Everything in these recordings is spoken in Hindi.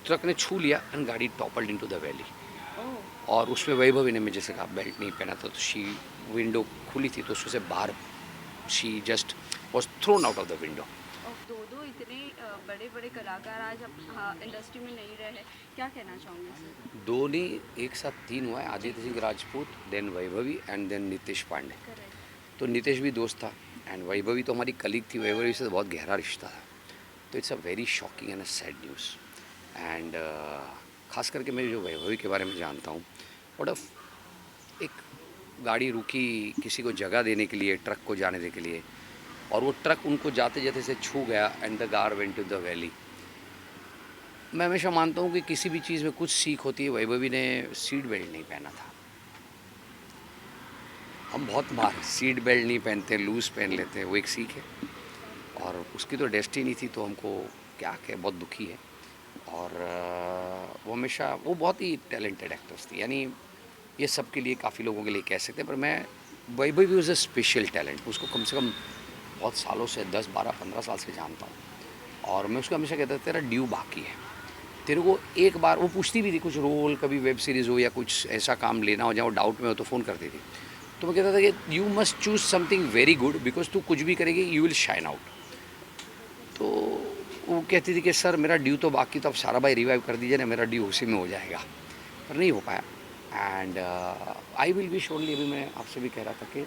ट्रक ने छू लिया एंड गाड़ी टॉपल्ड इनटू द वैली। ओह। और उसमें वैभवी ने, मैं जैसे कहा, बेल्ट नहीं पहना था, तो शी विंडो खुली थी तो उसमें से बाहर she just was thrown out of the window. और दो दो इतने बड़े बड़े कलाकार आज अब हाँ इंडस्ट्री में नहीं रहे, क्या कहना चाहोगे सर? दो नहीं, एक साथ तीन हुआ है, जी। Aditya Singh Rajput, then Vaibhavi and then Nitesh Pande. Correct. तो नितेश भी दोस्त था एंड वैभवी तो हमारी कलीग थी, वैभवी से तो बहुत गहरा रिश्ता था। तो it's a very shocking and a sad news. And खास करके मैं जो वैभवी के बारे में जानता हूँ, वट एक गाड़ी रुकी किसी को जगह देने के लिए, ट्रक को जाने देने के लिए, और वो ट्रक उनको जाते जाते से छू गया and the car went to the valley. मैं हमेशा मानता हूँ कि किसी भी चीज़ में कुछ सीख होती है। वैभवी ने सीट बेल्ट नहीं पहना था। हम बहुत बार सीट बेल्ट नहीं पहनते, लूज़ पहन लेते हैं, वो एक सीख है। और उसकी तो डेस्टिनी थी, तो हमको क्या कहे, बहुत दुखी है। और वो हमेशा, वो बहुत ही टैलेंटेड एक्ट्रेस थी, यानी ये सब के लिए, काफ़ी लोगों के लिए कह सकते हैं, पर मैं Vaibhavi was a special talent. उसको कम से कम बहुत सालों से, 10 12 15 साल से जानता हूँ। और मैं उसको हमेशा कहता था, तेरा ड्यू बाकी है, तेरे को एक बार। वो पूछती भी थी कुछ रोल, कभी वेब सीरीज़ हो या कुछ ऐसा काम लेना हो जहाँ वो डाउट में हो, तो फ़ोन करती थी। तो मैं कहता था कि you must choose something very good, because तू कुछ भी करेगी यू विल शाइन आउट। तो वो कहती थी कि सर मेरा ड्यू तो बाकी, तो अब सारा भाई रिवाइव कर दीजिए ना, मेरा ड्यू उसी में हो जाएगा। पर नहीं हो पाया। And I will wish only, अभी मैं आपसे भी कह रहा था कि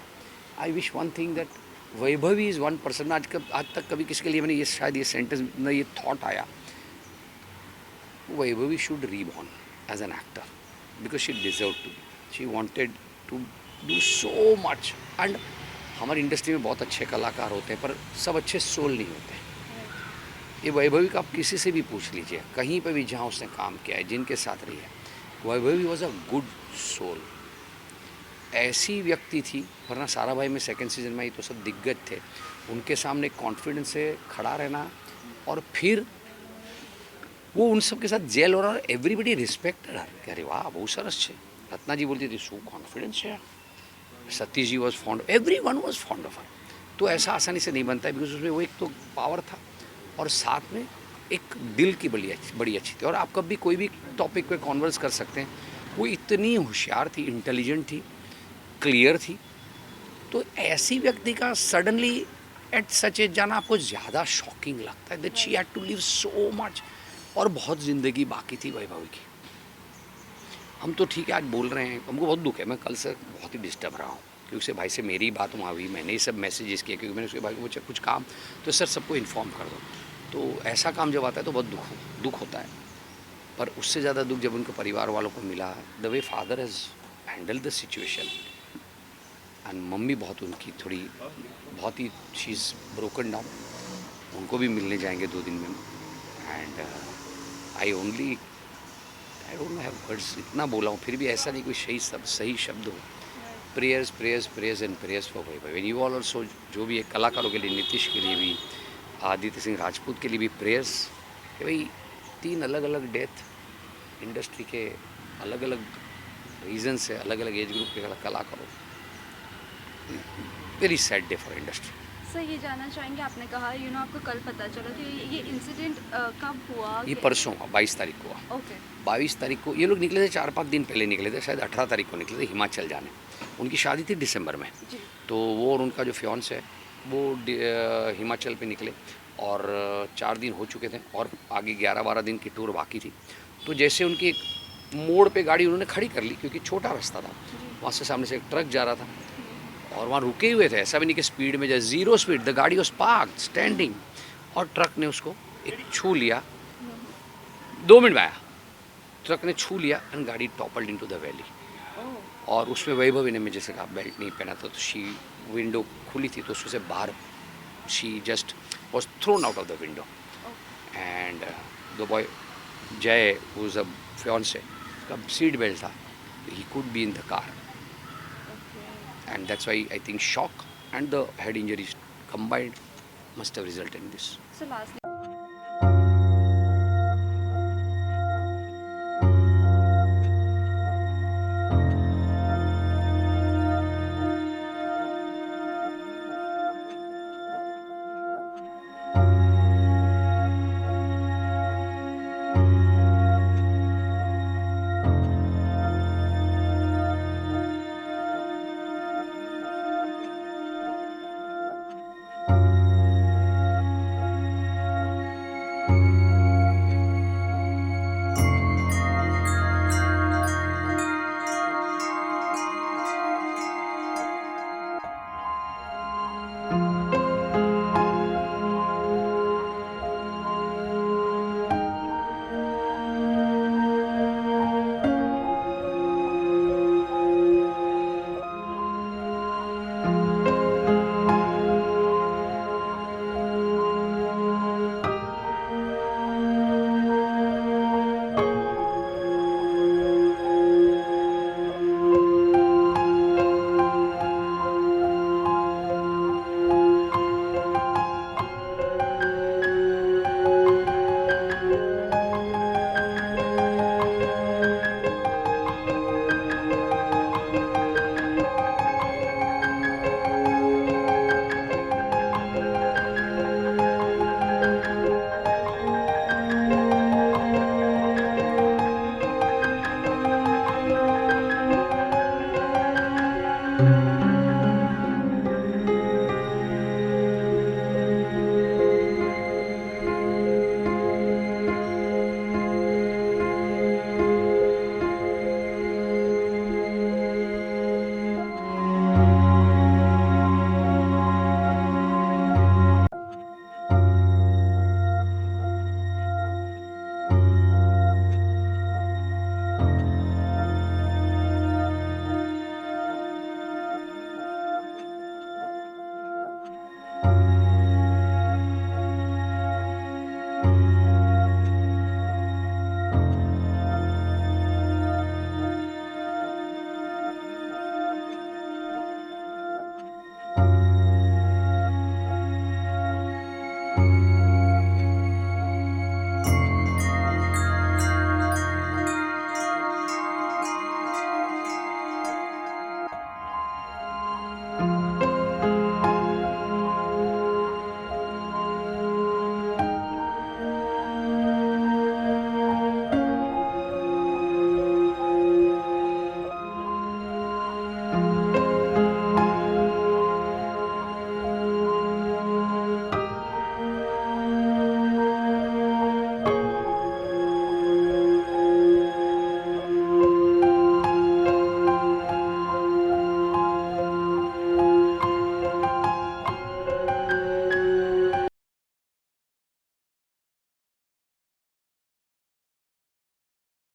I wish one thing that Vaibhavi is one person. आज तक कभी किसी के लिए मैंने ये, शायद ये सेंटेंस में ये थॉट आया, Vaibhavi should reborn as an actor, because she deserve to, she wanted to do so much. And हमारी इंडस्ट्री में बहुत अच्छे कलाकार होते हैं, पर सब अच्छे सोल नहीं होते। ये वैभवी का आप किसी से भी पूछ लीजिए, कहीं पे भी जहाँ उसने काम किया है, जिनके साथ रही है, Vaibhavi was a good soul. ऐसी व्यक्ति थी, वरना सारा भाई में सेकंड सीजन में आई तो सब दिग्गज थे, उनके सामने कॉन्फिडेंस से खड़ा रहना, और फिर वो उन सब के साथ जेल हो रहा, और एवरीबडी रिस्पेक्टेड हर, कि अरे वाह बहुत सरस છે। रत्ना जी बोलती थी, सो कॉन्फिडेंस है। Satish ji was fond, every one was fond of her. तो ऐसा आसानी से नहीं बनता है, बिकॉज उसमें वो एक तो पावर था, और साथ में एक दिल की बड़ी अच्छी थी। और आप कभी कोई भी टॉपिक पे कॉन्वर्स कर सकते हैं। वो इतनी होशियार थी, इंटेलिजेंट थी, क्लियर थी। तो ऐसी व्यक्ति का सडनली एट सच एज जाना आपको ज़्यादा शॉकिंग लगता है, that she had to live so much. और बहुत ज़िंदगी बाकी थी वैभवी की। हम तो ठीक है आज बोल रहे हैं, हमको बहुत दुख है। मैं कल से बहुत ही डिस्टर्ब रहा हूँ, क्योंकि उससे भाई से मेरी बात वहाँ हुई, मैंने ये सब मैसेजेस किए, क्योंकि मैंने उसके भाई को पूछा कुछ काम, तो सर सबको इन्फॉर्म कर दो। तो ऐसा काम जब आता है तो बहुत दुख होता है। पर उससे ज़्यादा दुख जब उनके परिवार वालों को मिला, the way father has handle the situation. And mummy बहुत उनकी थोड़ी, बहुत ही शी इज़ ब्रोकन डाउन। उनको भी मिलने जाएंगे 2 दिन में। And I don't have words, इतना बोला हूँ फिर भी ऐसा नहीं कोई सही शब्द हो। Prayers prayers prayers and prayers for भाई यू ऑल ऑल्सो, जो भी है कलाकारों के लिए, नीतीश के लिए भी, आदित्य सिंह राजपूत के लिए भी प्रेयर्स। कि भाई 3 अलग अलग डेथ, इंडस्ट्री के अलग अलग रीजन से, अलग अलग एज ग्रुप के कलाकारों, very sad day for industry. Sir ये जानना चाहेंगे, आपने कहा आपको कल पता चला, तो ये इंसिडेंट कब हुआ ये कि? परसों हुआ, 22 तारीख को हुआ। ओके। 22 तारीख को ये लोग निकले थे, 4 5 दिन पहले निकले थे, शायद 18 तारीख को निकले थे हिमाचल जाने। उनकी शादी थी दिसंबर में। जी। तो वो और उनका जो फियांस है वो हिमाचल पे निकले, और 4 दिन हो चुके थे, और आगे 11 12 दिन की टूर बाकी थी। तो जैसे उनकी एक मोड़ पे गाड़ी उन्होंने खड़ी कर ली, क्योंकि छोटा रास्ता था, जी। वहाँ से सामने से एक ट्रक जा रहा था, और वहाँ रुके हुए थे, ऐसा भी नहीं कि स्पीड में जाए, ज़ीरो स्पीड, द गाड़ी वॉज पार्क्ड स्टैंडिंग, और ट्रक ने उसको एक छू लिया। 2 मिनट में आया, ट्रक ने छू लिया एंड गाड़ी टॉपल्ड इनटू द वैली। ओह। और उसमें वैभवी ने, मैं जैसे कहा, बेल्ट नहीं पहना था, तो शी विंडो खुली थी तो उसमें से बाहर she just was thrown out of the window. And the boy जय वाज अ फियांसे, उसका सीट बेल्ट था, he could be in the car. Okay. And that's why I think shock and the head injuries combined must have resulted in this. So last